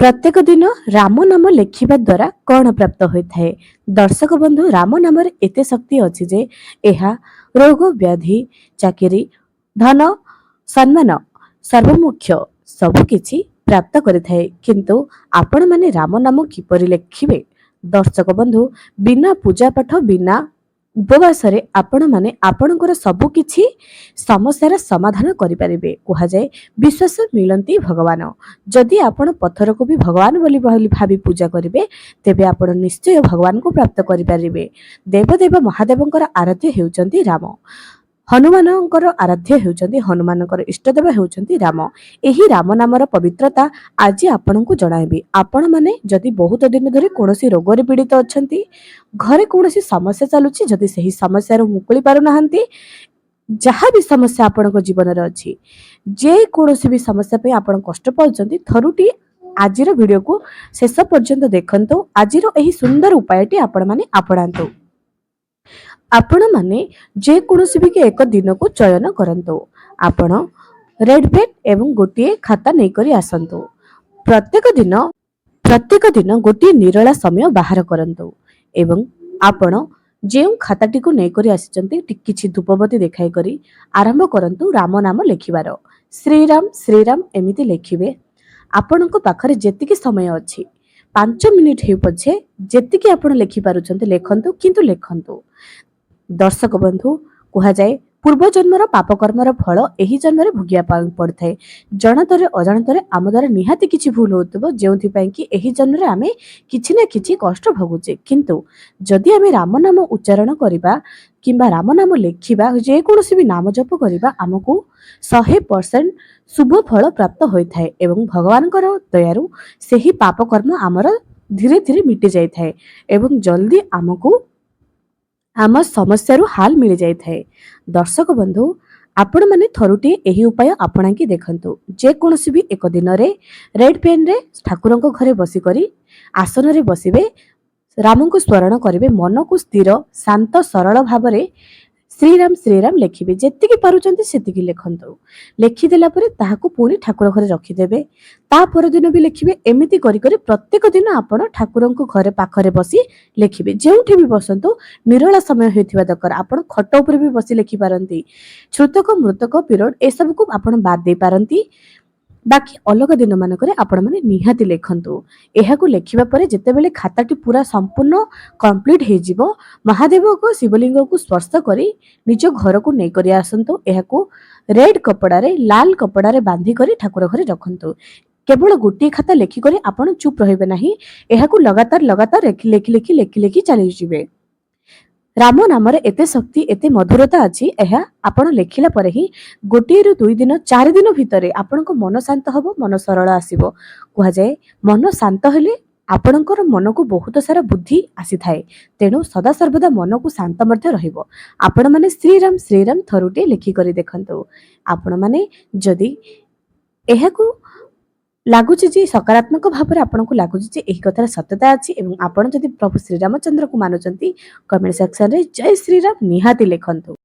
प्रत्येक दिन राम नाम लेखिबा द्वारा कौन प्राप्त होता है। दर्शक बंधु राम नाम एते शक्ति अच्छी जे एहा रोग व्याधि चाकरी धन सम्मान सर्वमुख्य सबकिछि प्राप्त करिथाए। किंतु आपण माने राम नाम किपरि लेखिबे। दर्शक बंधु बिना पूजा पाठ बिना उपवास आपण माने आपणकर सबु किछि समस्यार समाधान करिपारिबे। कुहा जाए विश्वास मिलंती भगवान। जदि आपण पत्थर को भी भगवान बोली भावी पूजा करिबे तेबे आपण निश्चय भगवान को प्राप्त करिपारिबे। देवदेव महादेवंकर आराध्य हेउचंती राम। हनुमानंकर आराध्य हेउचंती हनुमानंकर इष्टदेव हेउचंती राम। एही राम नामर पवित्रता आज आपणको जणाइबी। आपण माने जदि बहुत दिन धरि कोनोसी रोग रे पीड़ित अछंती, घरे कोनोसी समस्या चालुची, जदि सही समस्या रो मुकुली पारु नाहंती, जहाँ भी समस्या आपणको जीवन रे अछि, जे कोनोसी भी समस्या पे आपण कष्ट पाउचंती, थरुटी आजिर वीडियो को शेष पर्यंत देखंतु। आजिर एही सुंदर उपायटी आपण माने अपनांतु। आपण माने जे कोनोसी भी के एक दिन को चयन करंतु। आपण रेड पेन एवं गोटिए खाता नै करी आसंतु। प्रत्येक दिन गोटिए निरला समय बाहर करंतु एवं आपण जे खाताटी को नै करी आसिचंती किछि धूपबती देखाई करी आरंभ करंतु राम नाम लेखिबार। श्रीराम श्रीराम एमिति लेखिबे। आपणको पाखरे जेतिकी समय अछि 5 मिनिट हे पछे जेतिकी आपण लेखि पारुचंती लेखंतु, किंतु लेखंतु। दर्शक बंधु कुहा जाए पूर्व जन्मर पाप कर्मर फल एही जन्म रे भोगिया पड़ता है। जनतरे अजाणतरे आम द्वारा निहाती किछि भूल होतबो जेउथि पई कि एही जन्म रे आमे किछि ना किछि कष्ट भोगुचे। किंतु जदि आमे राम नाम उच्चारण करिबा किंबा राम नाम लेखिबा, जे कोनोसी भी नाम जप करिबा, हमकु 100% शुभ फल प्राप्त होइथाय एवं भगवानकर दयारु सेही पाप कर्म आमर धीरे धीरे मिटि जाइथाय एवं जल्दी आमकु आम समस्या हाल मिल जाए। दर्शक बंधु आपण माने थरुटी एही उपाय आपणा की देखंतु। जे कोनोसी भी एक दिन रे रेड पेन रे ठाकुर को घरे बसी करी आसन रे बसिबे, राम को स्मरण करिवे, मन को स्थिर शांत सरल भाव रे श्रीराम श्रीराम लेखिबे। जेतिकी पारुचंती सेतिकी लेखंतु। लेखि देला परे ताहाकु पूरी ठाकुर घरे रखि देबे। ता पर दिन भी लेखिबे। एमिति करी करी प्रत्येक दिन आपण ठाकुरंको घरे पाखरे बसी लेखिबे। जेउठी भी बसंतु निरला समय होइथिबा दरकार। आपण खट ऊपर भी बसी लेखि पारंती। छुतक मृतक पीरियड ए सब को आपण बाद दे पारंती। बाकी अलग दिन मानकरे आपण माने निहाती लेखंतु। एहाकु लेखिबा परे जेतेबेले खाताटी पूरा संपूर्ण कंप्लीट हे जिवो, महादेव को शिवलिंग को स्पर्श करी निज घर को नै करी आसंतु। एहाकु रेड कपड़ा रे लाल कपड़ा रे बांधी करी ठाकुर घरे रखंतु। केवल गोटी खाता लेखि करी आपण चुप रहिबे नाही। एहाकु लगातार लगातार लेखि चली जिवे। राम नाम एते शक्ति एते मधुरता अछि। एहा आपण लेखिला परे ही गोटी रु 2 दिन 4 दिन भितरे आपनको मन शांत हबो, मन सरल आसीबो। कुहा जाए मन शांत हेले आपणकर मन को बहुत सारा बुद्धि आसी थाए। तेणु सदा सर्वदा मन को शांत मध्य रहिबो। आपण माने श्रीराम श्रीराम थरुटे लेखि करी देखंतु। आपण माने जदि एहाकु लागुची जे सकारात्मक भाव में आपको लगुच यही कथार सत्यता अच्छी एवं आपण जदि प्रभु श्रीरामचंद्र को मानुचंती कमेंट सेक्शन रे जय श्रीराम निहाती लेखंतु।